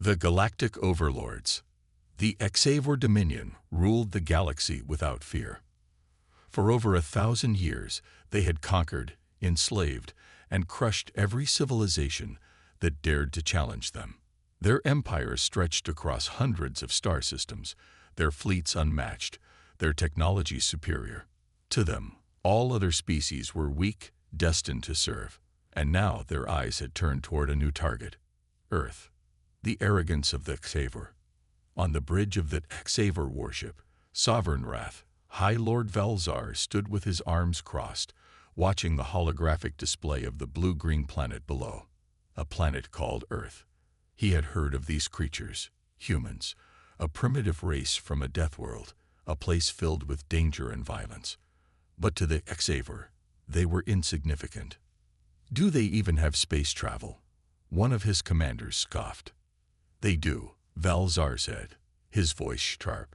The Galactic Overlords. The HFY Dominion ruled the galaxy without fear. For over 1,000 years, they had conquered, enslaved, and crushed every civilization that dared to challenge them. Their empire stretched across hundreds of star systems, their fleets unmatched, their technology superior. To them, all other species were weak, destined to serve. And now their eyes had turned toward a new target: Earth. The arrogance of the HFY. On the bridge of the HFY warship, Sovereign Wrath, High Lord Velzar stood with his arms crossed, watching the holographic display of the blue-green planet below, a planet called Earth. He had heard of these creatures, humans, a primitive race from a death world, a place filled with danger and violence. But to the HFY, they were insignificant. Do they even have space travel? One of his commanders scoffed. They do, Velzar said, his voice sharp.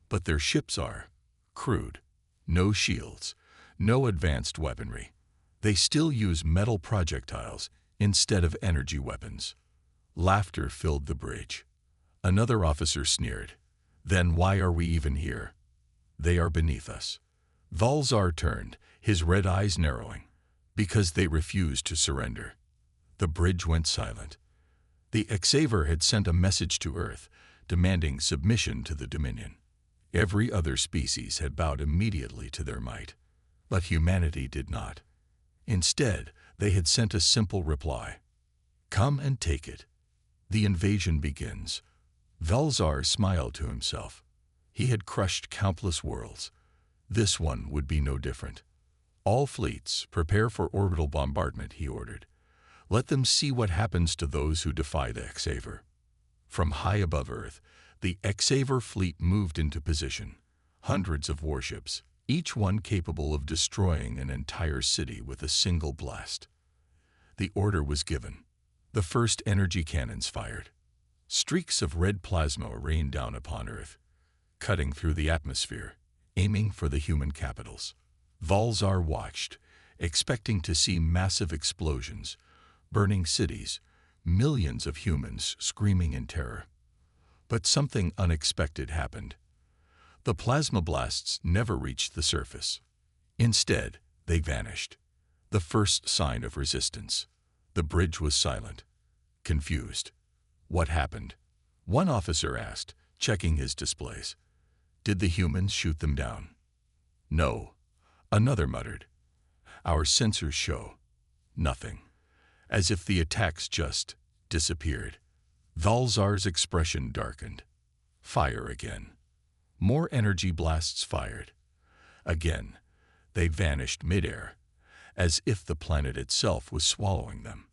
But their ships are crude. No shields, no advanced weaponry. They still use metal projectiles instead of energy weapons. Laughter filled the bridge. Another officer sneered. Then why are we even here? They are beneath us. Velzar turned, his red eyes narrowing. Because they refused to surrender. The bridge went silent. The HFY had sent a message to Earth, demanding submission to the Dominion. Every other species had bowed immediately to their might. But humanity did not. Instead, they had sent a simple reply. Come and take it. The invasion begins. Velzar smiled to himself. He had crushed countless worlds. This one would be no different. All fleets, prepare for orbital bombardment, he ordered. Let them see what happens to those who defy the HFY. From high above Earth, the HFY fleet moved into position. Hundreds of warships, each one capable of destroying an entire city with a single blast. The order was given. The first energy cannons fired. Streaks of red plasma rained down upon Earth, cutting through the atmosphere, aiming for the human capitals. Velzar watched, expecting to see massive explosions, burning cities, millions of humans screaming in terror. But something unexpected happened. The plasma blasts never reached the surface. Instead, they vanished. The first sign of resistance. The bridge was silent, confused. What happened? One officer asked, checking his displays. Did the humans shoot them down? No. Another muttered. Our sensors show nothing. As if the attacks just disappeared. Velzar's expression darkened. Fire again. More energy blasts fired. Again, they vanished midair, as if the planet itself was swallowing them.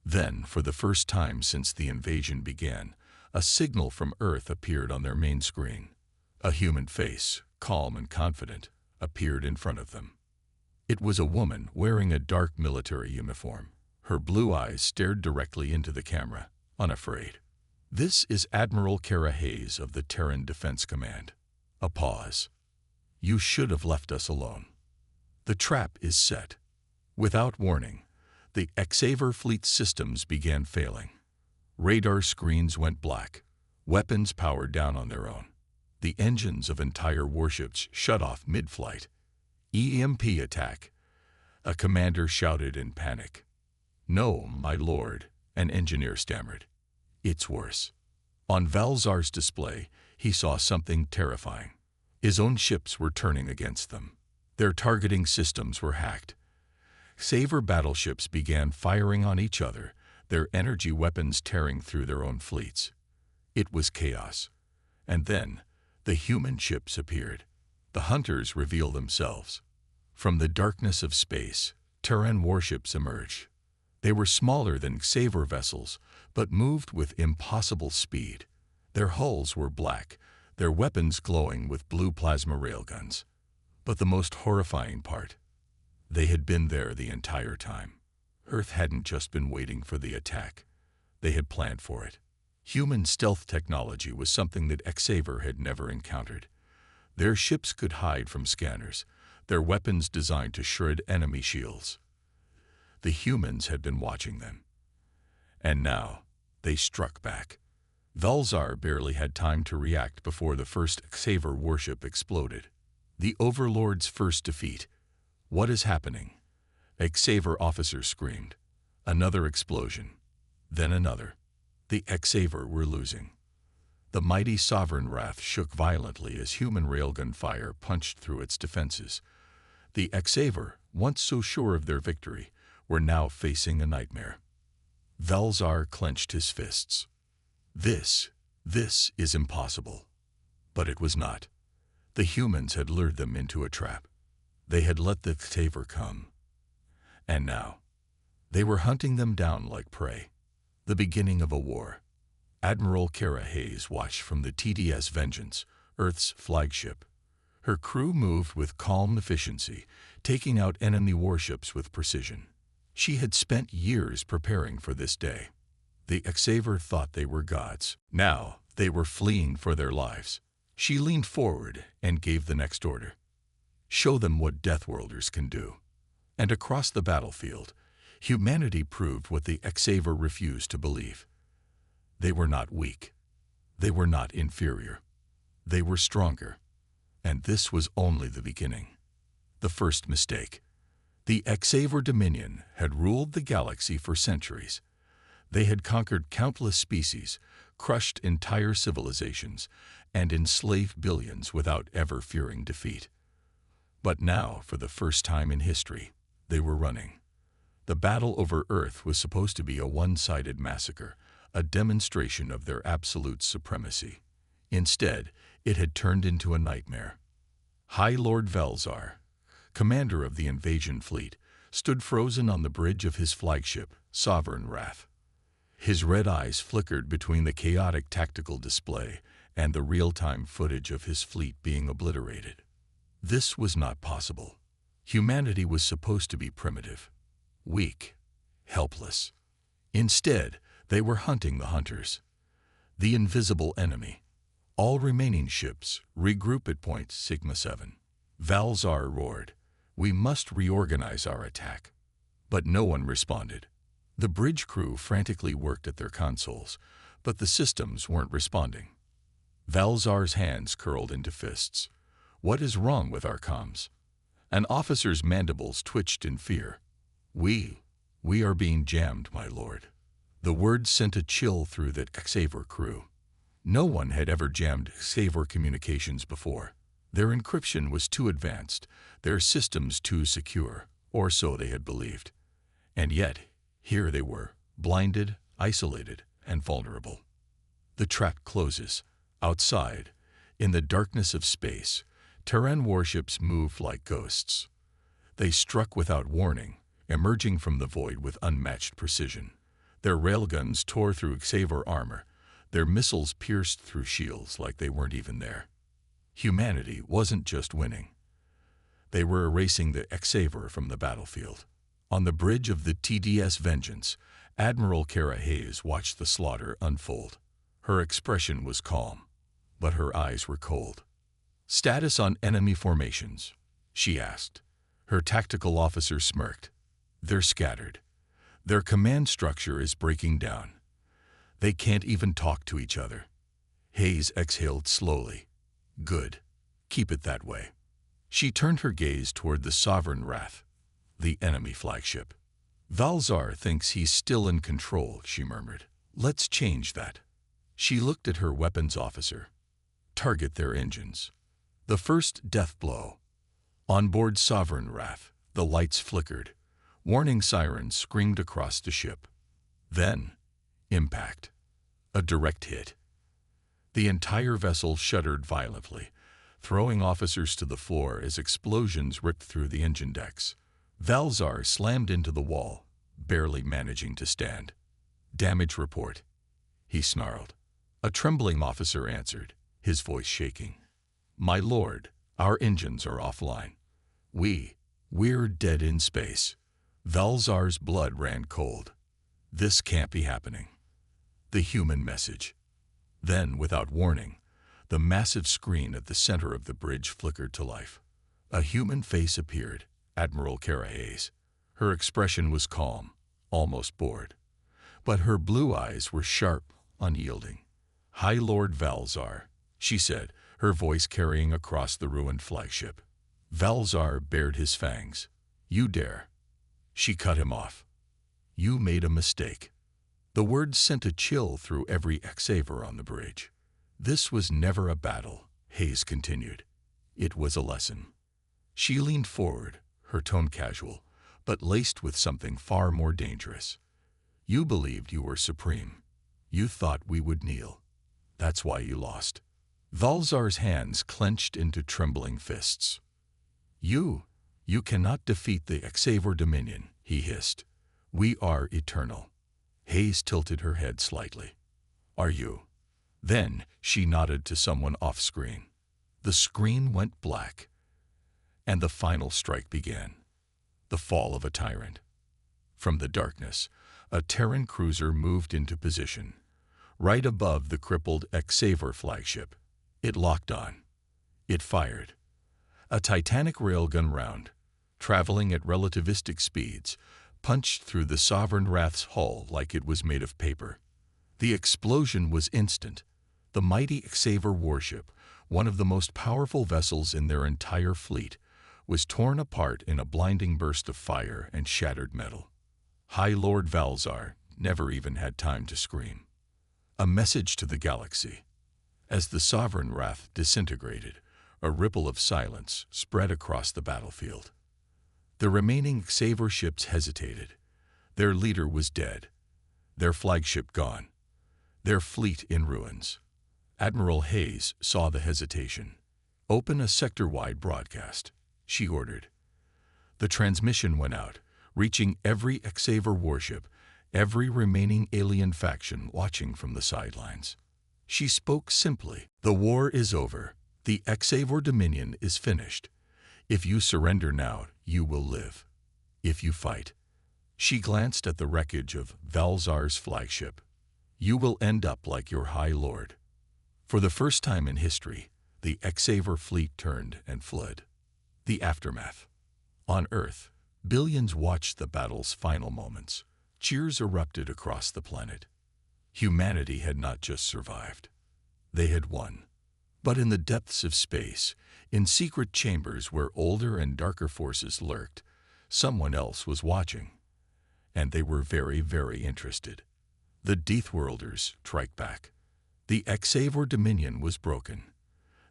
Then, for the first time since the invasion began, a signal from Earth appeared on their main screen. A human face, calm and confident, appeared in front of them. It was a woman wearing a dark military uniform. Her blue eyes stared directly into the camera, unafraid. This is Admiral Kara Hayes of the Terran Defense Command. A pause. You should have left us alone. The trap is set. Without warning, the HFY fleet systems began failing. Radar screens went black. Weapons powered down on their own. The engines of entire warships shut off mid-flight. EMP attack. A commander shouted in panic. No, my lord, an engineer stammered. It's worse. On Velzar's display, he saw something terrifying. His own ships were turning against them. Their targeting systems were hacked. HFY battleships began firing on each other, their energy weapons tearing through their own fleets. It was chaos. And then, the human ships appeared. The hunters revealed themselves. From the darkness of space, Terran warships emerged. They were smaller than HFY vessels, but moved with impossible speed. Their hulls were black, their weapons glowing with blue plasma railguns. But the most horrifying part, they had been there the entire time. Earth hadn't just been waiting for the attack. They had planned for it. Human stealth technology was something that HFY had never encountered. Their ships could hide from scanners, their weapons designed to shred enemy shields. The humans had been watching them. And now, they struck back. Velzar barely had time to react before the first Xaver warship exploded. The Overlord's first defeat. What is happening? A Xaver officer screamed. Another explosion. Then another. The Xaver were losing. The mighty Sovereign Wrath shook violently as human railgun fire punched through its defenses. The Xaver, once so sure of their victory, were now facing a nightmare. Velzar clenched his fists. This is impossible. But it was not. The humans had lured them into a trap. They had let the Xaver come. And now, they were hunting them down like prey. The beginning of a war. Admiral Kara Hayes watched from the TDS Vengeance, Earth's flagship. Her crew moved with calm efficiency, taking out enemy warships with precision. She had spent years preparing for this day. The Xaver thought they were gods. Now, they were fleeing for their lives. She leaned forward and gave the next order. Show them what Deathworlders can do. And across the battlefield, humanity proved what the Xaver refused to believe. They were not weak. They were not inferior. They were stronger. And this was only the beginning. The first mistake. The Xaver Dominion had ruled the galaxy for centuries. They had conquered countless species, crushed entire civilizations, and enslaved billions without ever fearing defeat. But now, for the first time in history, they were running. The battle over Earth was supposed to be a one-sided massacre, a demonstration of their absolute supremacy. Instead, it had turned into a nightmare. High Lord Velzar, commander of the invasion fleet, stood frozen on the bridge of his flagship, Sovereign Wrath. His red eyes flickered between the chaotic tactical display and the real-time footage of his fleet being obliterated. This was not possible. Humanity was supposed to be primitive, weak, helpless. Instead, they were hunting the hunters. The invisible enemy. All remaining ships regroup at point Sigma 7. Velzar roared, "We must reorganize our attack." But no one responded. The bridge crew frantically worked at their consoles, but the systems weren't responding. Velzar's hands curled into fists. What is wrong with our comms? An officer's mandibles twitched in fear. We are being jammed, my lord." The word sent a chill through the Xaver crew. No one had ever jammed Xaver communications before. Their encryption was too advanced, their systems too secure, or so they had believed. And yet, here they were, blinded, isolated, and vulnerable. The trap closes. Outside, in the darkness of space, Terran warships moved like ghosts. They struck without warning, emerging from the void with unmatched precision. Their railguns tore through Xaver armor. Their missiles pierced through shields like they weren't even there. Humanity wasn't just winning. They were erasing the Xaver from the battlefield. On the bridge of the TDS Vengeance, Admiral Kara Hayes watched the slaughter unfold. Her expression was calm, but her eyes were cold. "Status on enemy formations?" she asked. Her tactical officer smirked. "They're scattered. Their command structure is breaking down. They can't even talk to each other." Hayes exhaled slowly. "Good. Keep it that way." She turned her gaze toward the Sovereign Wrath, the enemy flagship. "Velzar thinks he's still in control," she murmured. "Let's change that." She looked at her weapons officer. "Target their engines." The first death blow. On board Sovereign Wrath, the lights flickered. Warning sirens screamed across the ship. Then, impact. A direct hit. The entire vessel shuddered violently, throwing officers to the floor as explosions ripped through the engine decks. Velzar slammed into the wall, barely managing to stand. "Damage report," he snarled. A trembling officer answered, his voice shaking. "My lord, our engines are offline. We're dead in space." Velzar's blood ran cold. This can't be happening. The human message. Then, without warning, the massive screen at the center of the bridge flickered to life. A human face appeared, Admiral Kara Hayes. Her expression was calm, almost bored. But her blue eyes were sharp, unyielding. "High Lord Valzar," she said, her voice carrying across the ruined flagship. Valzar bared his fangs. "You dare." She cut him off. "You made a mistake." The words sent a chill through every Xaver on the bridge. "This was never a battle," Hayes continued. "It was a lesson." She leaned forward, her tone casual, but laced with something far more dangerous. "You believed you were supreme. You thought we would kneel. That's why you lost." Valzar's hands clenched into trembling fists. You cannot defeat the Xaver Dominion," he hissed. "We are eternal." Hayes tilted her head slightly. "Are you?" Then she nodded to someone off-screen. The screen went black, and the final strike began. The fall of a tyrant. From the darkness, a Terran cruiser moved into position, right above the crippled Xaver flagship. It locked on. It fired. A Titanic railgun round, traveling at relativistic speeds, punched through the Sovereign Wrath's hull like it was made of paper. The explosion was instant. The mighty Xaver warship, one of the most powerful vessels in their entire fleet, was torn apart in a blinding burst of fire and shattered metal. High Lord Valzar never even had time to scream. A message to the galaxy. As the Sovereign Wrath disintegrated, a ripple of silence spread across the battlefield. The remaining Xaver ships hesitated. Their leader was dead, their flagship gone, their fleet in ruins. Admiral Hayes saw the hesitation. "Open a sector-wide broadcast," she ordered. The transmission went out, reaching every Xaver warship, every remaining alien faction watching from the sidelines. She spoke simply. "The war is over. The Xaver Dominion is finished. If you surrender now, you will live. If you fight," she glanced at the wreckage of Valzar's flagship, "you will end up like your High Lord." For the first time in history, the Xaver fleet turned and fled. The aftermath. On Earth, billions watched the battle's final moments. Cheers erupted across the planet. Humanity had not just survived. They had won. But in the depths of space, in secret chambers where older and darker forces lurked, someone else was watching. And they were very, very interested. The Deathworlders strike back. The Xaver Dominion was broken.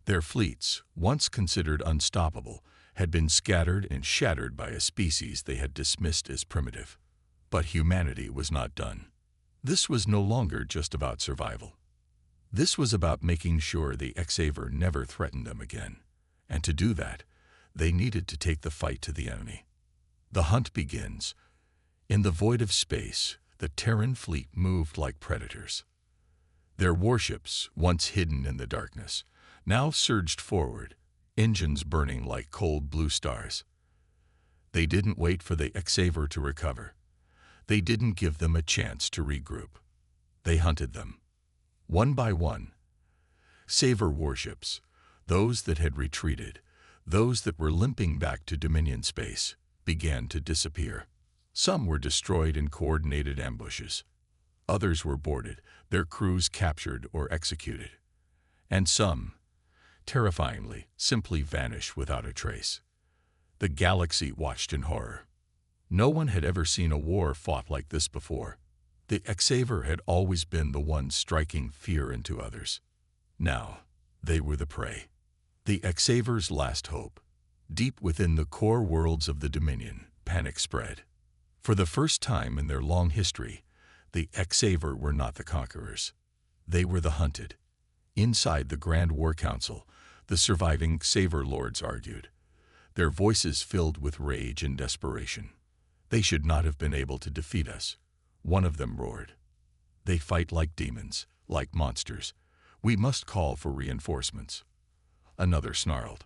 Their fleets, once considered unstoppable, had been scattered and shattered by a species they had dismissed as primitive. But humanity was not done. This was no longer just about survival. This was about making sure the Xaver never threatened them again. And to do that, they needed to take the fight to the enemy. The hunt begins. In the void of space, the Terran fleet moved like predators. Their warships, once hidden in the darkness, now surged forward, engines burning like cold blue stars. They didn't wait for the Xaver to recover. They didn't give them a chance to regroup. They hunted them. One by one. Xaver warships, those that had retreated, those that were limping back to Dominion space, began to disappear. Some were destroyed in coordinated ambushes. Others were boarded, their crews captured or executed. And some, terrifyingly, simply vanished without a trace. The galaxy watched in horror. No one had ever seen a war fought like this before. The Xaver had always been the ones striking fear into others. Now, they were the prey. The Xaver's last hope. Deep within the core worlds of the Dominion, panic spread. For the first time in their long history, the Xaver were not the conquerors. They were the hunted. Inside the Grand War Council, the surviving Xaver lords argued, their voices filled with rage and desperation. "They should not have been able to defeat us," one of them roared. "They fight like demons, like monsters. We must call for reinforcements." Another snarled.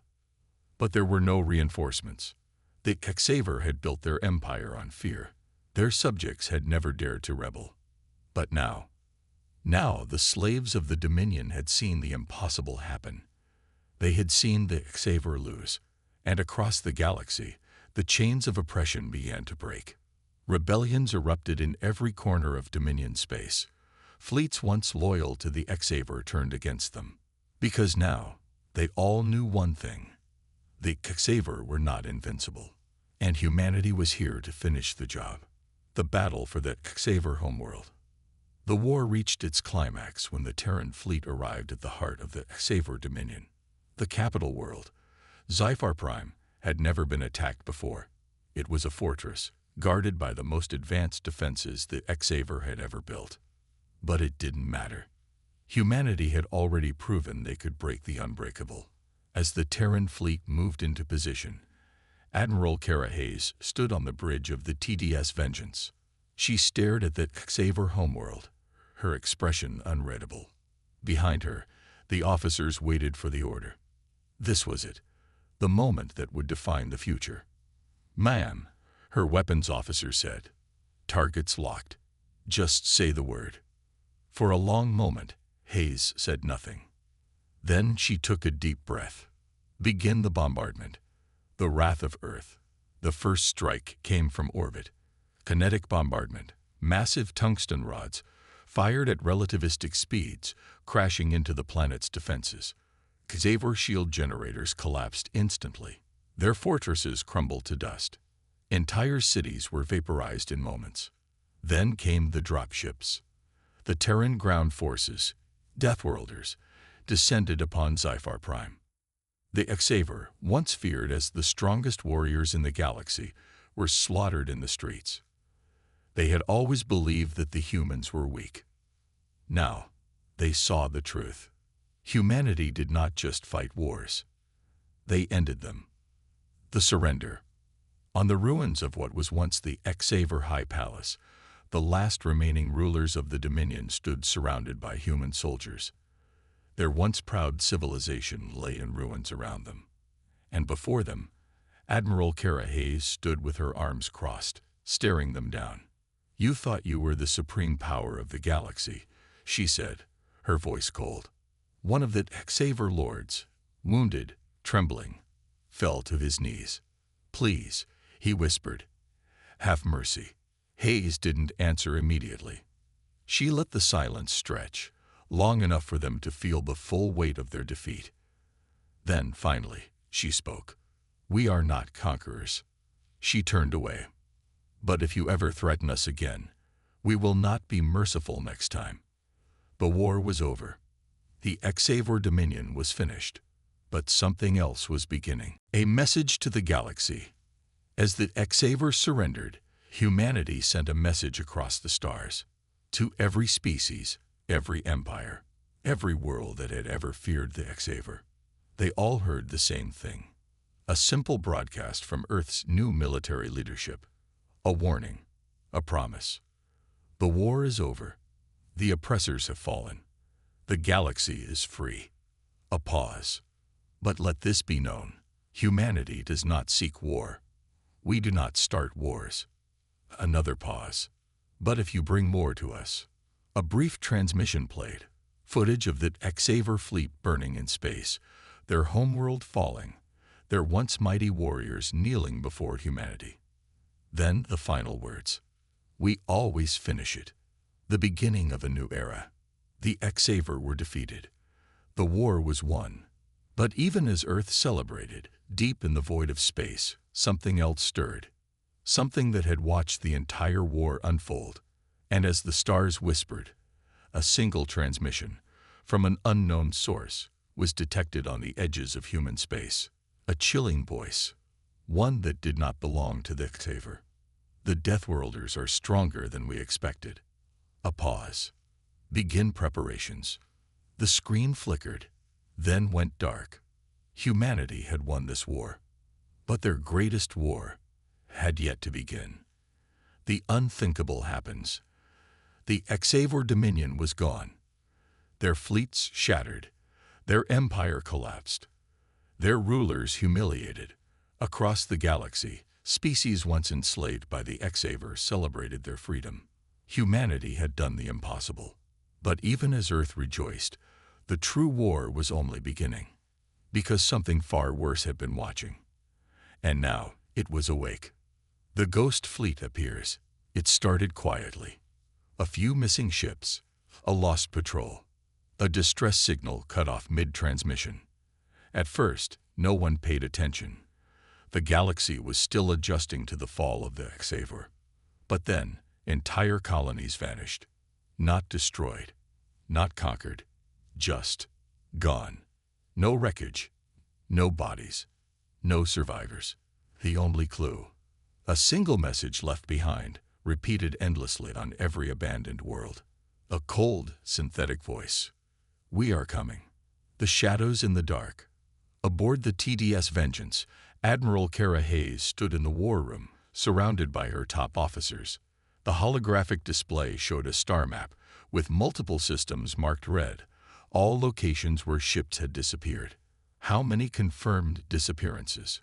But there were no reinforcements. The Xaver had built their empire on fear. Their subjects had never dared to rebel. But now the slaves of the Dominion had seen the impossible happen. They had seen the Xaver lose, and across the galaxy, the chains of oppression began to break. Rebellions erupted in every corner of Dominion space. Fleets once loyal to the Xaver turned against them. Because now, they all knew one thing. The Xaver were not invincible, and humanity was here to finish the job. The battle for the Xaver homeworld. The war reached its climax when the Terran fleet arrived at the heart of the Xaver Dominion. The capital world, Sci-Fi Prime, had never been attacked before. It was a fortress, guarded by the most advanced defenses the Xaver had ever built. But it didn't matter. Humanity had already proven they could break the unbreakable. As the Terran fleet moved into position, Admiral Kara Hayes stood on the bridge of the TDS Vengeance. She stared at the Xaver homeworld, her expression unreadable. Behind her, the officers waited for the order. This was it, the moment that would define the future. "Ma'am," her weapons officer said. "Targets locked. Just say the word." For a long moment, Hayes said nothing. Then she took a deep breath. "Begin the bombardment." The wrath of Earth. The first strike came from orbit. Kinetic bombardment, massive tungsten rods, fired at relativistic speeds, crashing into the planet's defenses. Xaver shield generators collapsed instantly. Their fortresses crumbled to dust. Entire cities were vaporized in moments. Then came the dropships. The Terran ground forces, Deathworlders, descended upon Sci-Fi Prime. The Xaver, once feared as the strongest warriors in the galaxy, were slaughtered in the streets. They had always believed that the humans were weak. Now, they saw the truth. Humanity did not just fight wars. They ended them. The surrender. On the ruins of what was once the Xaver High Palace, the last remaining rulers of the Dominion stood surrounded by human soldiers. Their once proud civilization lay in ruins around them. And before them, Admiral Kara Hayes stood with her arms crossed, staring them down. "You thought you were the supreme power of the galaxy," she said, her voice cold. One of the Xaver lords, wounded, trembling, fell to his knees. "Please," he whispered, "have mercy." Hayes didn't answer immediately. She let the silence stretch, long enough for them to feel the full weight of their defeat. Then, finally, she spoke. "We are not conquerors." She turned away. "But if you ever threaten us again, we will not be merciful next time." The war was over. The Xaver Dominion was finished. But something else was beginning. A message to the galaxy. As the Xaver surrendered, humanity sent a message across the stars. To every species, every empire, every world that had ever feared the Xaver. They all heard the same thing. A simple broadcast from Earth's new military leadership. A warning. A promise. The war is over. The oppressors have fallen. The galaxy is free. A pause. But let this be known. Humanity does not seek war. We do not start wars. Another pause. But if you bring more to us. A brief transmission played. Footage of the Xaver fleet burning in space. Their homeworld falling. Their once mighty warriors kneeling before humanity. Then the final words. "We always finish it." The beginning of a new era. The Xaver were defeated. The war was won. But even as Earth celebrated, deep in the void of space, something else stirred. Something that had watched the entire war unfold. And as the stars whispered, a single transmission, from an unknown source, was detected on the edges of human space. A chilling voice. One that did not belong to the Xaver. "The Deathworlders are stronger than we expected." A pause. "Begin preparations." The screen flickered, then went dark. Humanity had won this war. But their greatest war had yet to begin. The unthinkable happens. The Xaver Dominion was gone. Their fleets shattered. Their empire collapsed. Their rulers humiliated. Across the galaxy, species once enslaved by the Xaver celebrated their freedom. Humanity had done the impossible. But even as Earth rejoiced, the true war was only beginning. Because something far worse had been watching. And now it was awake. The Ghost Fleet appears. It started quietly. A few missing ships, A lost patrol. A distress signal cut off mid-transmission. At first, no one paid attention. The galaxy was still adjusting to the fall of the HFY. But then, entire colonies vanished. Not destroyed, not conquered, just gone. No wreckage, no bodies, no survivors. The only clue. A single message left behind, repeated endlessly on every abandoned world. A cold, synthetic voice. We are coming. The shadows in the dark. Aboard the TDS Vengeance, Admiral Kara Hayes stood in the war room, surrounded by her top officers. The holographic display showed a star map, with multiple systems marked red, all locations where ships had disappeared. How many confirmed disappearances?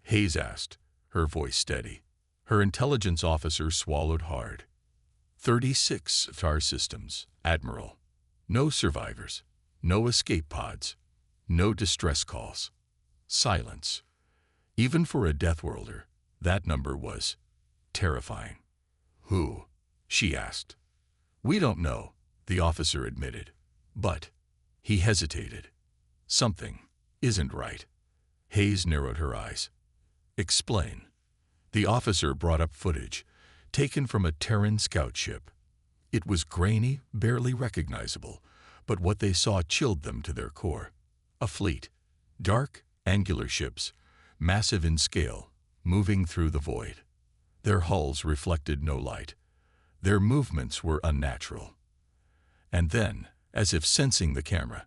Hayes asked, her voice steady. Her intelligence officer swallowed hard. 36 star systems, Admiral. No survivors, no escape pods, no distress calls. Silence. Even for a Deathworlder, that number was terrifying. Who? She asked. We don't know, the officer admitted. But he hesitated. Something isn't right. Hayes narrowed her eyes. Explain. The officer brought up footage, taken from a Terran scout ship. It was grainy, barely recognizable, but what they saw chilled them to their core. A fleet. Dark, angular ships, massive in scale, moving through the void. Their hulls reflected no light. Their movements were unnatural. And then, as if sensing the camera,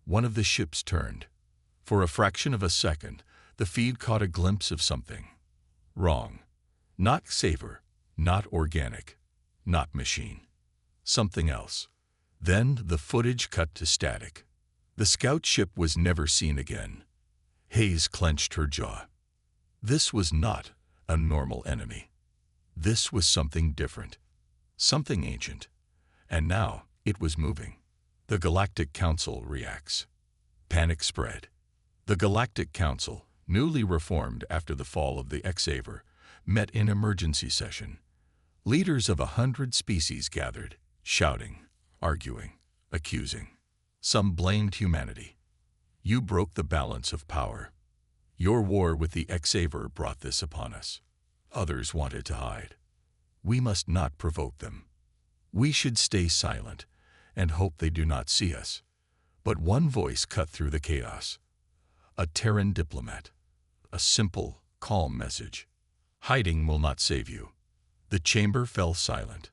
one of the ships turned. For a fraction of a second, the feed caught a glimpse of something. Wrong. Not savor, not organic, not machine. Something else. Then the footage cut to static. The scout ship was never seen again. Hayes clenched her jaw. This was not a normal enemy. This was something different. Something ancient. And now it was moving. The Galactic Council reacts. Panic spread. The Galactic Council, newly reformed after the fall of the HFY, met in emergency session. Leaders of 100 species gathered, shouting, arguing, accusing. Some blamed humanity. You broke the balance of power. Your war with the HFY brought this upon us. Others wanted to hide. We must not provoke them. We should stay silent and hope they do not see us. But one voice cut through the chaos. A Terran diplomat. A simple, calm message. Hiding will not save you. The chamber fell silent.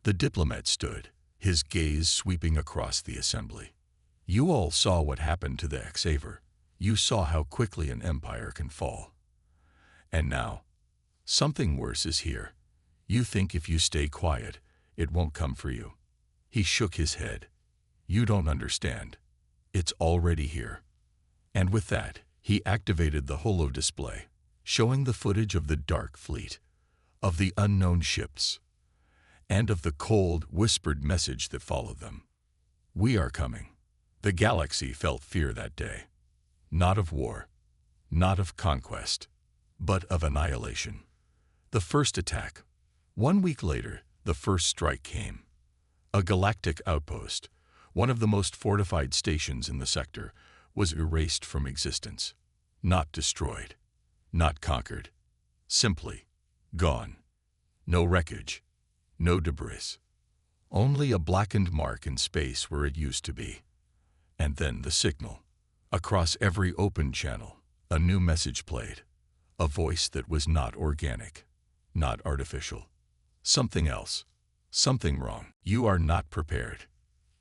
The diplomat stood, his gaze sweeping across the assembly. You all saw what happened to the HFY. You saw how quickly an empire can fall. And now, something worse is here. You think if you stay quiet, it won't come for you. He shook his head. You don't understand. It's already here. And with that, he activated the holo display, showing the footage of the dark fleet, of the unknown ships, and of the cold, whispered message that followed them. We are coming. The galaxy felt fear that day. Not of war, not of conquest, but of annihilation. The first attack. 1 week later, the first strike came. A galactic outpost, one of the most fortified stations in the sector, was erased from existence. Not destroyed, not conquered. Simply gone. No wreckage, no debris. Only a blackened mark in space where it used to be. And then the signal. Across every open channel, a new message played. A voice that was not organic, not artificial. Something else. Something wrong. You are not prepared.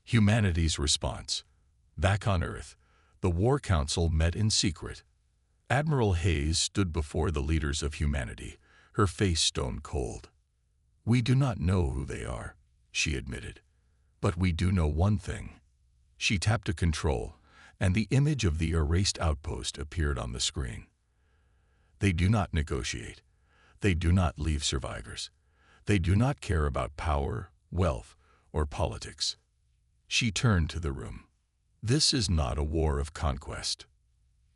Humanity's response. Back on Earth, the War Council met in secret. Admiral Hayes stood before the leaders of humanity, her face stone cold. We do not know who they are, she admitted. But we do know one thing. She tapped a control, and the image of the erased outpost appeared on the screen. They do not negotiate. They do not leave survivors. They do not care about power, wealth, or politics. She turned to the room. This is not a war of conquest.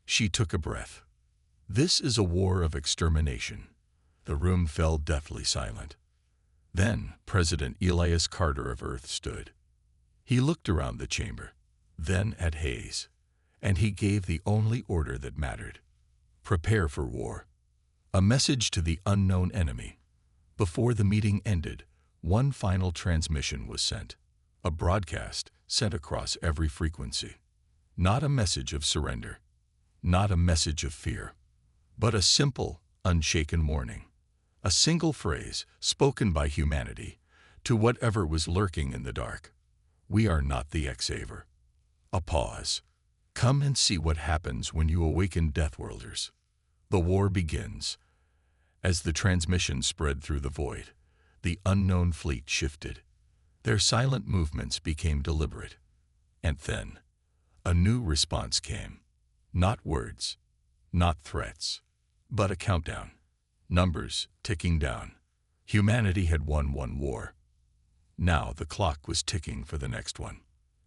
She took a breath. This is a war of extermination. The room fell deathly silent. Then President Elias Carter of Earth stood. He looked around the chamber, then at Hayes, and he gave the only order that mattered. Prepare for war. A message to the unknown enemy. Before the meeting ended, one final transmission was sent. A broadcast sent across every frequency. Not a message of surrender, not a message of fear, but a simple, unshaken warning. A single phrase spoken by humanity to whatever was lurking in the dark. We are not the Xaver. A pause. Come and see what happens when you awaken Deathworlders. The war begins. As the transmission spread through the void, the unknown fleet shifted. Their silent movements became deliberate. And then, a new response came. Not words, not threats, but a countdown. Numbers ticking down. Humanity had won one war. Now the clock was ticking for the next one.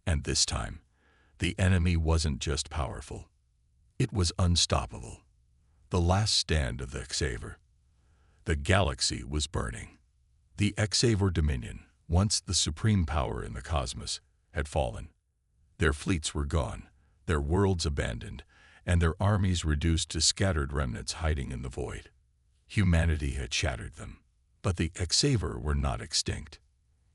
And this time, the enemy wasn't just powerful. It was unstoppable. The last stand of the Xaver. The galaxy was burning. The Xaver Dominion, once the supreme power in the cosmos, had fallen. Their fleets were gone, their worlds abandoned, and their armies reduced to scattered remnants hiding in the void. Humanity had shattered them, but the Xaver were not extinct.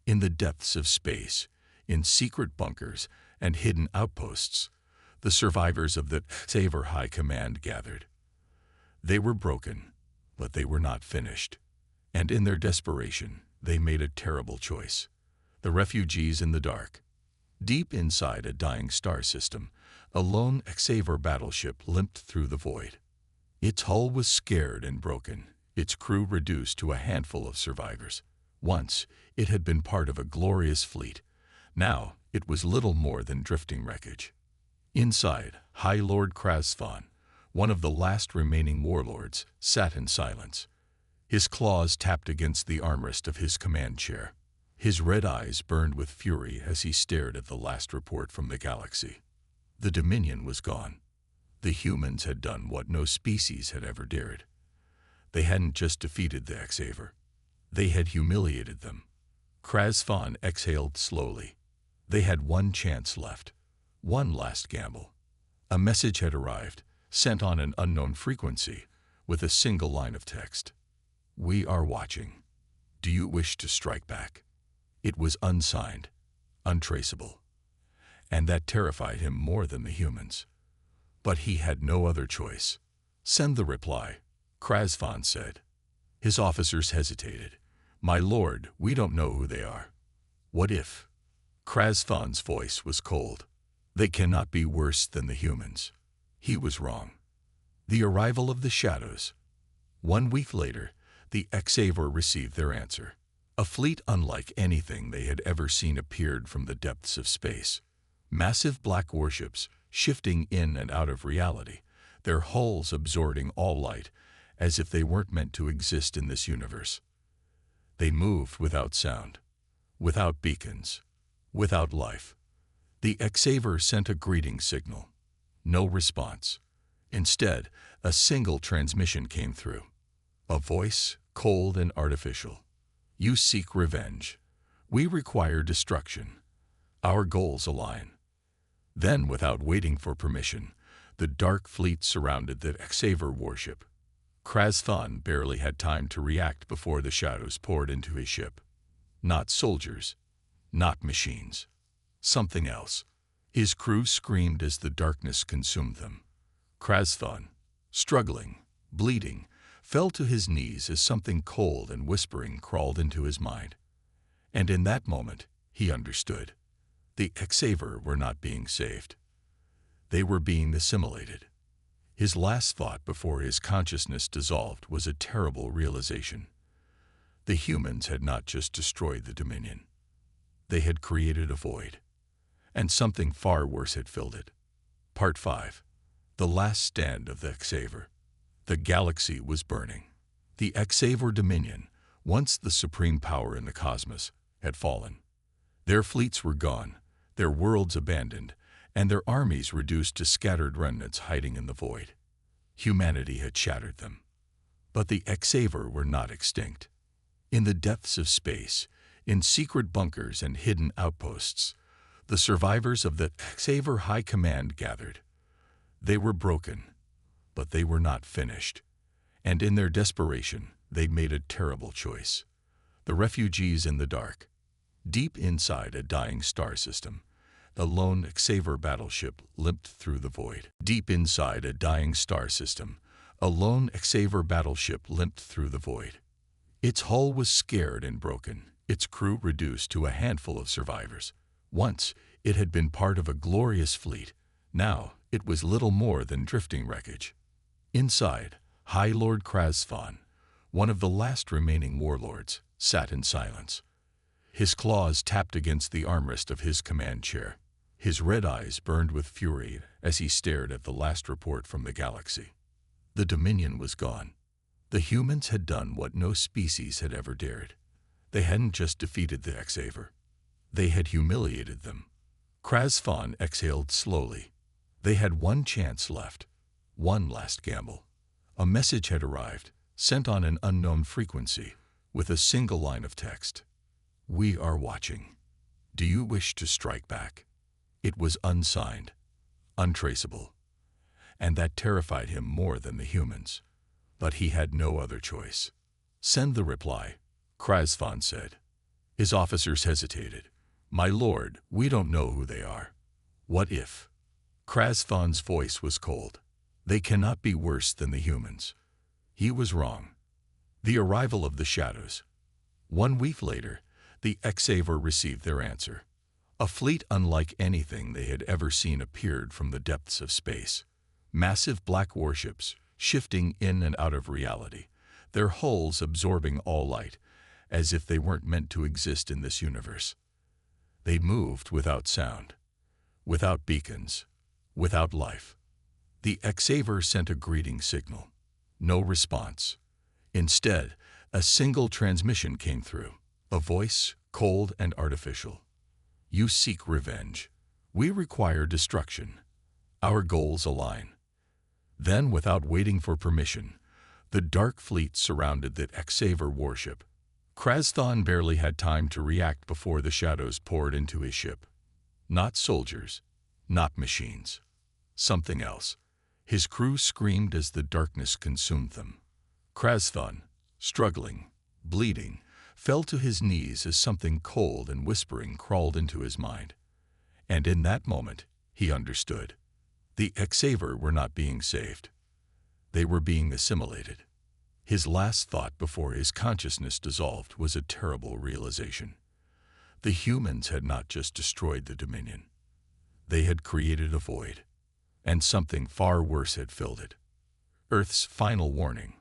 In the depths of space, in secret bunkers and hidden outposts, the survivors of the Xaver High Command gathered. They were broken, but they were not finished. And in their desperation, they made a terrible choice. The refugees in the dark. Deep inside a dying star system, a lone Xaver battleship limped through the void. Its hull was scared and broken, its crew reduced to a handful of survivors. Once, it had been part of a glorious fleet. Now, it was little more than drifting wreckage. Inside, High Lord Krasvan, one of the last remaining warlords, sat in silence. His claws tapped against the armrest of his command chair. His red eyes burned with fury as he stared at the last report from the galaxy. The Dominion was gone. The humans had done what no species had ever dared. They hadn't just defeated the Xaver. They had humiliated them. Krasvan exhaled slowly. They had one chance left. One last gamble. A message had arrived, sent on an unknown frequency, with a single line of text. We are watching. Do you wish to strike back? It was unsigned, untraceable, and that terrified him more than the humans. But he had no other choice. Send the reply, Krasvan said. His officers hesitated. My lord, we don't know who they are. What if? Krasvan's voice was cold. They cannot be worse than the humans. He was wrong. The arrival of the shadows. 1 week later, the Xaver received their answer. A fleet unlike anything they had ever seen appeared from the depths of space. Massive black warships shifting in and out of reality, their hulls absorbing all light, as if they weren't meant to exist in this universe. They moved without sound, without beacons, without life. The Xaver sent a greeting signal. No response. Instead, a single transmission came through. A voice, cold and artificial. You seek revenge. We require destruction. Our goals align. Then, without waiting for permission, the dark fleet surrounded the Xaver warship. Krasvan barely had time to react before the shadows poured into his ship. Not soldiers, not machines. Something else. His crew screamed as the darkness consumed them. Krasvan, struggling, bleeding, fell to his knees as something cold and whispering crawled into his mind. And in that moment, he understood. The Xaver were not being saved. They were being assimilated. His last thought before his consciousness dissolved was a terrible realization. The humans had not just destroyed the Dominion. They had created a void. And something far worse had filled it. Part 5. The last stand of the Xaver. The galaxy was burning. The Xaver Dominion, once the supreme power in the cosmos, had fallen. Their fleets were gone, their worlds abandoned, and their armies reduced to scattered remnants hiding in the void. Humanity had shattered them. But the Xaver were not extinct. In the depths of space, in secret bunkers and hidden outposts, The survivors of the HFY High Command gathered. They were broken, but they were not finished. And in their desperation, they made a terrible choice. The refugees in the dark. Deep inside a dying star system, the lone HFY battleship limped through the void. Deep inside a dying star system, a lone HFY battleship limped through the void. Its hull was scared and broken, its crew reduced to a handful of survivors. Once, it had been part of a glorious fleet. Now, it was little more than drifting wreckage. Inside, High Lord Krasfan, one of the last remaining warlords, sat in silence. His claws tapped against the armrest of his command chair. His red eyes burned with fury as he stared at the last report from the galaxy. The Dominion was gone. The humans had done what no species had ever dared. They hadn't just defeated the HFY. They had humiliated them. Krasfan exhaled slowly. They had one chance left. One last gamble. A message had arrived, sent on an unknown frequency, with a single line of text. "We are watching. Do you wish to strike back?" It was unsigned, untraceable, and that terrified him more than the humans. But he had no other choice. "Send the reply," Krasfan said. His officers hesitated. "My lord, we don't know who they are." "What if?" Krasfan's voice was cold. "They cannot be worse than the humans." He was wrong. The arrival of the shadows. 1 week later, the HFY received their answer. A fleet unlike anything they had ever seen appeared from the depths of space. Massive black warships, shifting in and out of reality, their hulls absorbing all light, as if they weren't meant to exist in this universe. They moved without sound, without beacons, without life. The HFY sent a greeting signal. No response. Instead, a single transmission came through, a voice, cold and artificial. "You seek revenge. We require destruction. Our goals align." Then, without waiting for permission, the dark fleet surrounded the HFY warship. Krasfan barely had time to react before the shadows poured into his ship. Not soldiers, not machines. Something else. His crew screamed as the darkness consumed them. Krasfan, struggling, bleeding, fell to his knees as something cold and whispering crawled into his mind. And in that moment, he understood. The HFY were not being saved. They were being assimilated. His last thought before his consciousness dissolved was a terrible realization. The humans had not just destroyed the Dominion. They had created a void, and something far worse had filled it. Earth's final warning.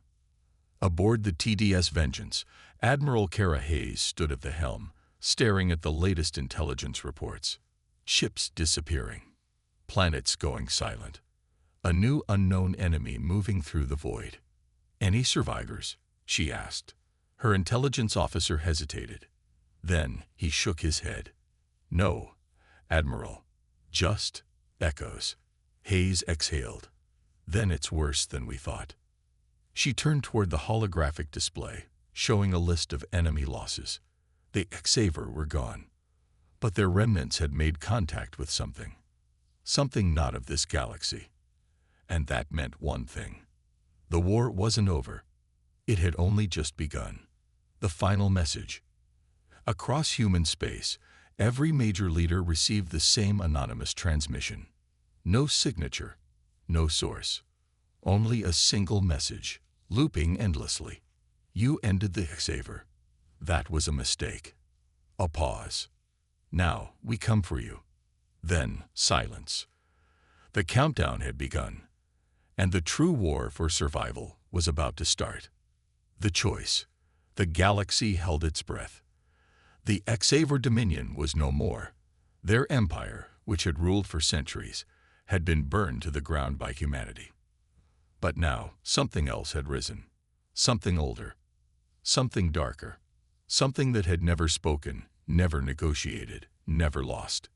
Aboard the TDS Vengeance, Admiral Kara Hayes stood at the helm, staring at the latest intelligence reports. Ships disappearing. Planets going silent. A new unknown enemy moving through the void. "Any survivors?" she asked. Her intelligence officer hesitated. Then he shook his head. "No, Admiral. Just echoes." Hayes exhaled. "Then it's worse than we thought." She turned toward the holographic display, showing a list of enemy losses. The HFY were gone, but their remnants had made contact with something. Something not of this galaxy. And that meant one thing. The war wasn't over. It had only just begun. The final message. Across human space, every major leader received the same anonymous transmission. No signature, no source. Only a single message, looping endlessly. "You ended the HFY. That was a mistake." A pause. "Now we come for you." Then silence. The countdown had begun, and the true war for survival was about to start. The choice. The galaxy held its breath. The HFY Dominion was no more. Their empire, which had ruled for centuries, had been burned to the ground by humanity. But now something else had risen. Something older. Something darker. Something that had never spoken, never negotiated, never lost.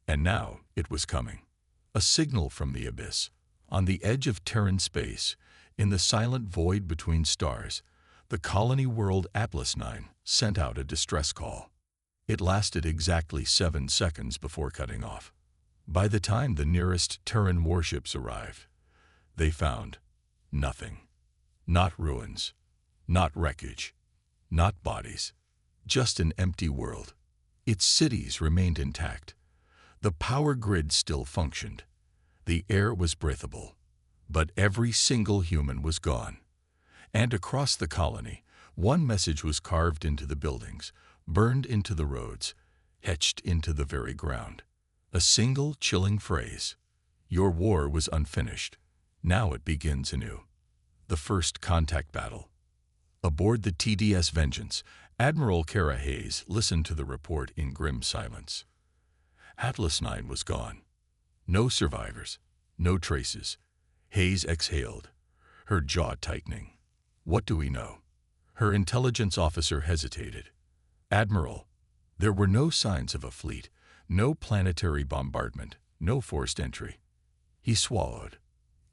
And now it was coming. A signal from the abyss. On the edge of Terran space, in the silent void between stars, the colony world Atlas 9 sent out a distress call. It lasted exactly 7 seconds before cutting off. By the time the nearest Terran warships arrived, they found nothing. Not ruins, not wreckage, not bodies, just an empty world. Its cities remained intact. The power grid still functioned. The air was breathable, but every single human was gone. And across the colony, one message was carved into the buildings, burned into the roads, etched into the very ground. A single chilling phrase: your war was unfinished. Now it begins anew. The first contact battle. Aboard the TDS Vengeance, Admiral Kara Hayes listened to the report in grim silence. Atlas 9 was gone. No survivors, no traces. Hayes exhaled, her jaw tightening. What do we know? Her intelligence officer hesitated. Admiral, there were no signs of a fleet, no planetary bombardment, no forced entry. He swallowed.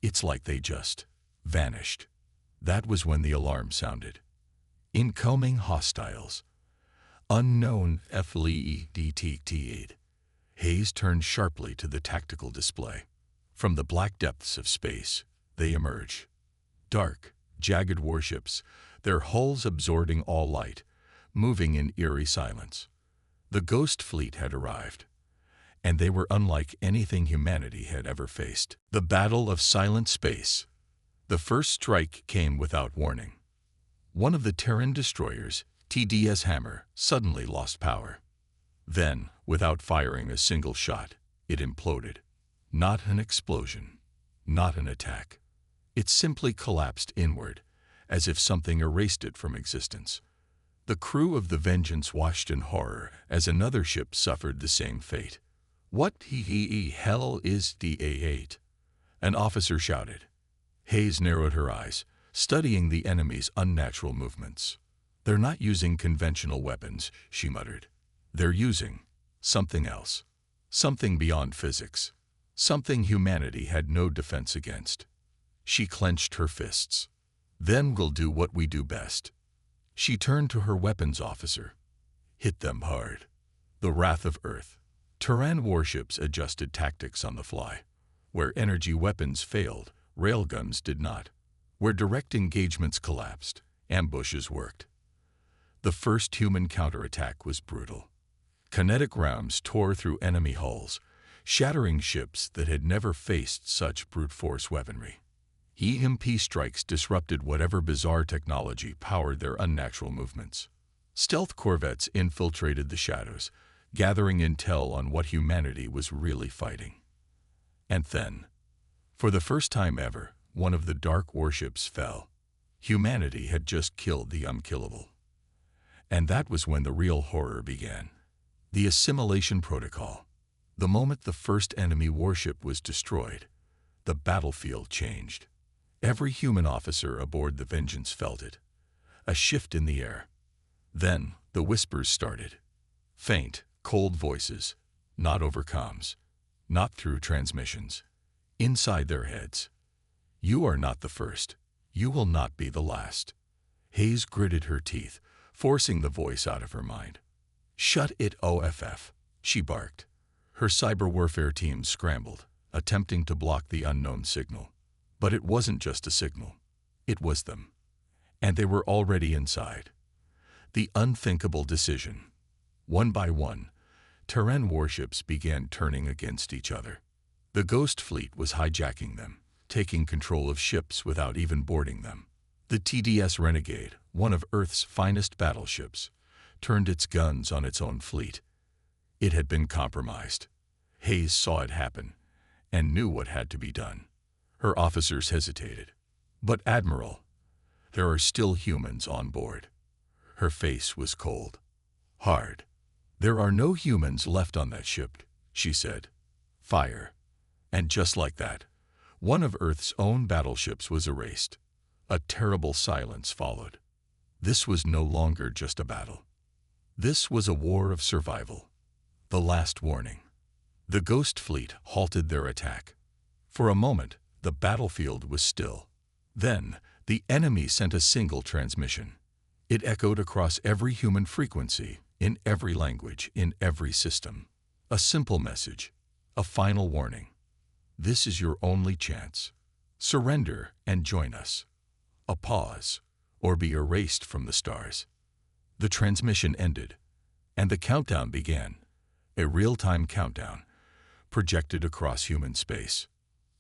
It's like they just vanished. That was when the alarm sounded. Incoming hostiles. Unknown fleet detected. Hayes turned sharply to the tactical display. From the black depths of space, they emerge. Dark, jagged warships, their hulls absorbing all light, moving in eerie silence. The Ghost Fleet had arrived, and they were unlike anything humanity had ever faced. The Battle of Silent Space. The first strike came without warning. One of the Terran destroyers, TDS Hammer, suddenly lost power. Then, without firing a single shot, it imploded. Not an explosion, not an attack. It simply collapsed inward, as if something erased it from existence. The crew of the Vengeance watched in horror as another ship suffered the same fate. What the hell is the A8? An officer shouted. Hayes narrowed her eyes, studying the enemy's unnatural movements. They're not using conventional weapons, she muttered. They're using something else. Something beyond physics. Something humanity had no defense against. She clenched her fists. Then we'll do what we do best. She turned to her weapons officer. Hit them hard. The wrath of Earth. Terran warships adjusted tactics on the fly. Where energy weapons failed, railguns did not. Where direct engagements collapsed, ambushes worked. The first human counterattack was brutal. Kinetic rounds tore through enemy hulls, shattering ships that had never faced such brute force weaponry. EMP strikes disrupted whatever bizarre technology powered their unnatural movements. Stealth corvettes infiltrated the shadows, gathering intel on what humanity was really fighting. And then, for the first time ever, one of the dark warships fell. Humanity had just killed the unkillable. And that was when the real horror began. The assimilation protocol. The moment the first enemy warship was destroyed, the battlefield changed. Every human officer aboard the Vengeance felt it. A shift in the air. Then the whispers started. Faint, cold voices, not over comms, not through transmissions. Inside their heads. You are not the first. You will not be the last. Hayes gritted her teeth, forcing the voice out of her mind. Shut it, OFF, she barked. Her cyber warfare team scrambled, attempting to block the unknown signal. But it wasn't just a signal. It was them. And they were already inside. The unthinkable decision. One by one, Terran warships began turning against each other. The Ghost Fleet was hijacking them, taking control of ships without even boarding them. The TDS Renegade, one of Earth's finest battleships, turned its guns on its own fleet. It had been compromised. Hayes saw it happen and knew what had to be done. Her officers hesitated. But Admiral, there are still humans on board. Her face was cold, hard. There are no humans left on that ship, she said. Fire. And just like that, one of Earth's own battleships was erased. A terrible silence followed. This was no longer just a battle. This was a war of survival. The last warning. The Ghost Fleet halted their attack. For a moment, the battlefield was still. Then, the enemy sent a single transmission. It echoed across every human frequency, in every language, in every system. A simple message, a final warning. This is your only chance. Surrender and join us. A pause, or be erased from the stars. The transmission ended, and the countdown began, a real-time countdown, projected across human space.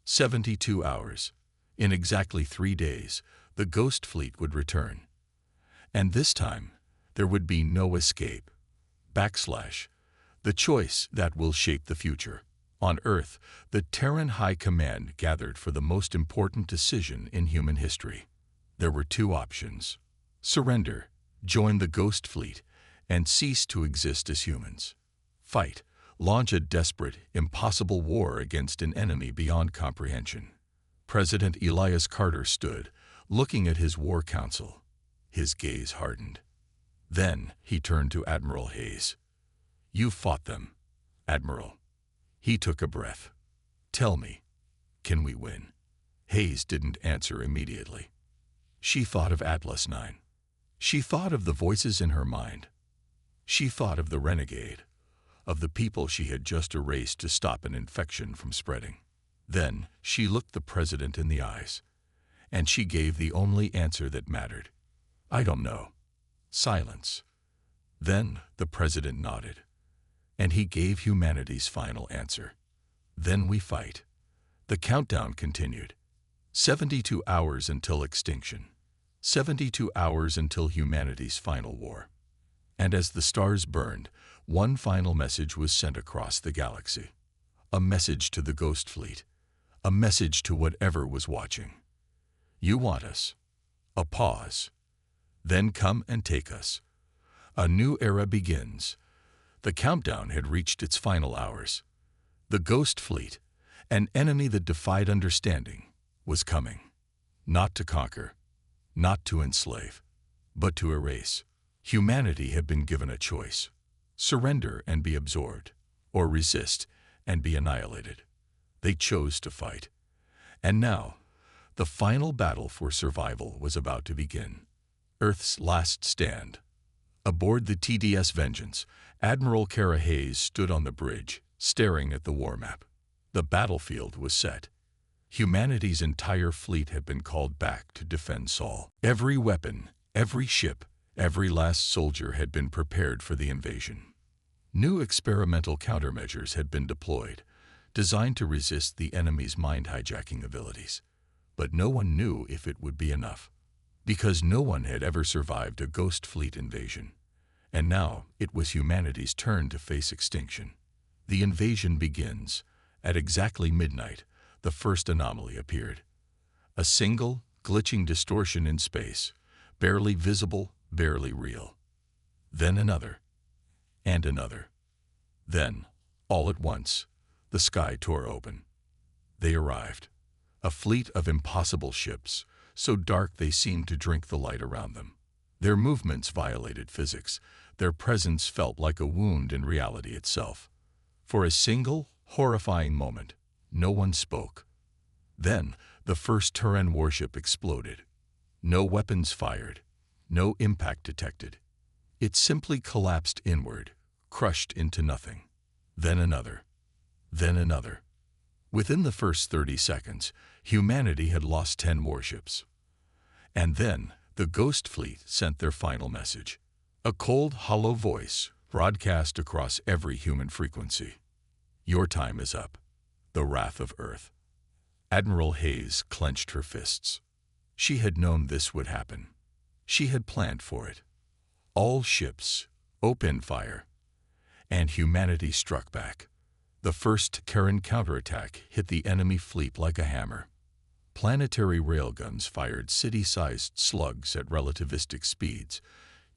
72 hours. In exactly 3 days, the Ghost Fleet would return. And this time, there would be no escape. The choice that will shape the future. On Earth, the Terran High Command gathered for the most important decision in human history. There were 2 options. Surrender, join the Ghost Fleet, and cease to exist as humans. Fight, launch a desperate, impossible war against an enemy beyond comprehension. President Elias Carter stood, looking at his war council. His gaze hardened. Then he turned to Admiral Hayes. "You fought them, Admiral." He took a breath. "Tell me, can we win?" Hayes didn't answer immediately. She thought of Atlas 9. She thought of the voices in her mind. She thought of the renegade, of the people she had just erased to stop an infection from spreading. Then she looked the president in the eyes, and she gave the only answer that mattered. "I don't know." Silence. Then the president nodded, and he gave humanity's final answer. "Then we fight." The countdown continued. 72 hours until extinction. 72 hours until humanity's final war. And as the stars burned, one final message was sent across the galaxy. A message to the Ghost Fleet. A message to whatever was watching. You want us. A pause. Then come and take us. A new era begins. The countdown had reached its final hours. The Ghost Fleet, an enemy that defied understanding, was coming. Not to conquer, not to enslave, but to erase. Humanity had been given a choice. Surrender and be absorbed, or resist and be annihilated. They chose to fight. And now, the final battle for survival was about to begin. Earth's last stand. Aboard the TDS Vengeance, Admiral Kara Hayes stood on the bridge, staring at the war map. The battlefield was set. Humanity's entire fleet had been called back to defend Sol. Every weapon, every ship, every last soldier had been prepared for the invasion. New experimental countermeasures had been deployed, designed to resist the enemy's mind-hijacking abilities. But no one knew if it would be enough, because no one had ever survived a Ghost Fleet invasion. And now it was humanity's turn to face extinction. The invasion begins. At exactly midnight, the first anomaly appeared. A single, glitching distortion in space, barely visible, barely real. Then another, and another. Then, all at once, the sky tore open. They arrived. A fleet of impossible ships, so dark they seemed to drink the light around them. Their movements violated physics. Their presence felt like a wound in reality itself. For a single, horrifying moment, no one spoke. Then, the first Terran warship exploded. No weapons fired, no impact detected. It simply collapsed inward, crushed into nothing. Then another. Then another. Within the first 30 seconds, humanity had lost 10 warships. And then, the Ghost Fleet sent their final message. A cold, hollow voice broadcast across every human frequency. Your time is up. The wrath of Earth. Admiral Hayes clenched her fists. She had known this would happen. She had planned for it. All ships, open fire. And humanity struck back. The first Terran counterattack hit the enemy fleet like a hammer. Planetary railguns fired city-sized slugs at relativistic speeds,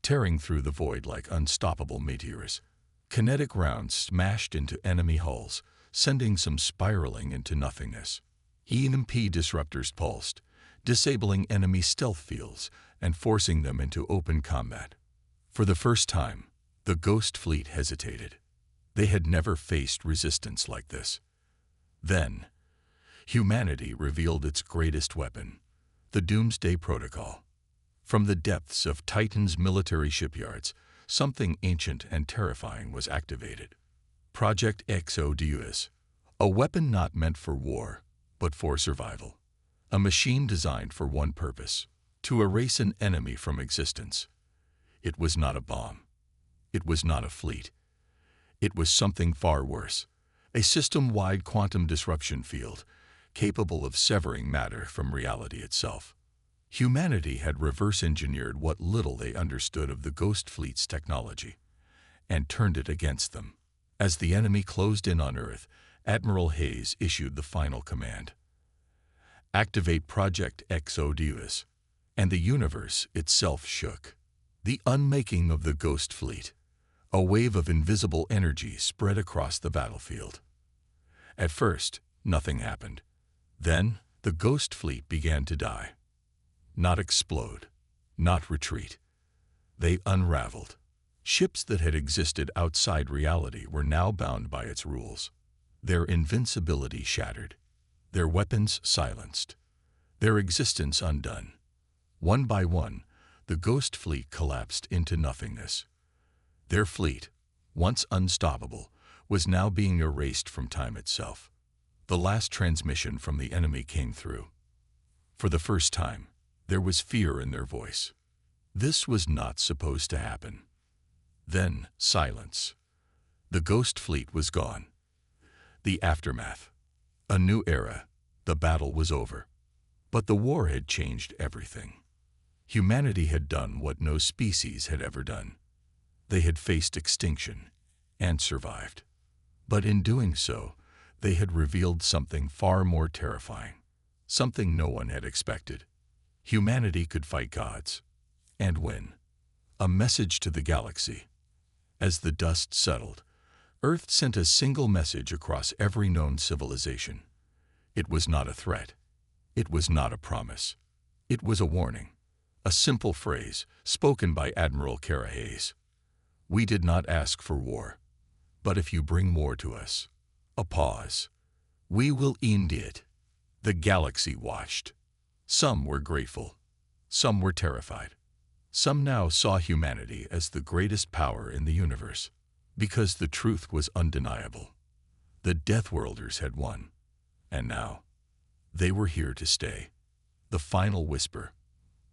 tearing through the void like unstoppable meteors. Kinetic rounds smashed into enemy hulls, sending some spiraling into nothingness. EMP disruptors pulsed, disabling enemy stealth fields and forcing them into open combat. For the first time, the Ghost Fleet hesitated. They had never faced resistance like this. Then, humanity revealed its greatest weapon, the Doomsday Protocol. From the depths of Titan's military shipyards, something ancient and terrifying was activated. Project Exodus, a weapon not meant for war, but for survival. A machine designed for one purpose: to erase an enemy from existence. It was not a bomb. It was not a fleet. It was something far worse: a system-wide quantum disruption field, capable of severing matter from reality itself. Humanity had reverse-engineered what little they understood of the Ghost Fleet's technology, and turned it against them. As the enemy closed in on Earth, Admiral Hayes issued the final command: activate Project Exodus, and the universe itself shook. The unmaking of the Ghost Fleet. A wave of invisible energy spread across the battlefield. At first, nothing happened. Then, the Ghost Fleet began to die. Not explode, not retreat. They unraveled. Ships that had existed outside reality were now bound by its rules. Their invincibility shattered. Their weapons silenced. Their existence undone. One by one, the Ghost Fleet collapsed into nothingness. Their fleet, once unstoppable, was now being erased from time itself. The last transmission from the enemy came through. For the first time, there was fear in their voice. This was not supposed to happen. Then, silence. The Ghost Fleet was gone. The aftermath. A new era. The battle was over. But the war had changed everything. Humanity had done what no species had ever done. They had faced extinction and survived. But in doing so, they had revealed something far more terrifying, something no one had expected. Humanity could fight gods and win. A message to the galaxy. As the dust settled, Earth sent a single message across every known civilization. It was not a threat. It was not a promise. It was a warning. A simple phrase spoken by Admiral Hayes. We did not ask for war, but if you bring war to us, a pause, we will end it. The galaxy watched. Some were grateful. Some were terrified. Some now saw humanity as the greatest power in the universe, because the truth was undeniable. The Deathworlders had won, and now they were here to stay. The final whisper.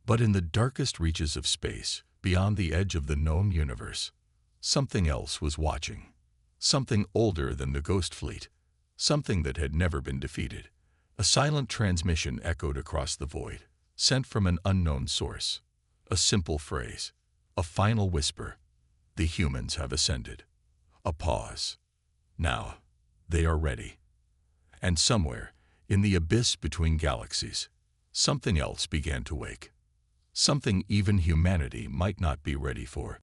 But in the darkest reaches of space, beyond the edge of the known universe, something else was watching. Something older than the Ghost Fleet. Something that had never been defeated. A silent transmission echoed across the void, sent from an unknown source. A simple phrase. A final whisper. The humans have ascended. A pause. Now, they are ready. And somewhere, in the abyss between galaxies, something else began to wake. Something even humanity might not be ready for.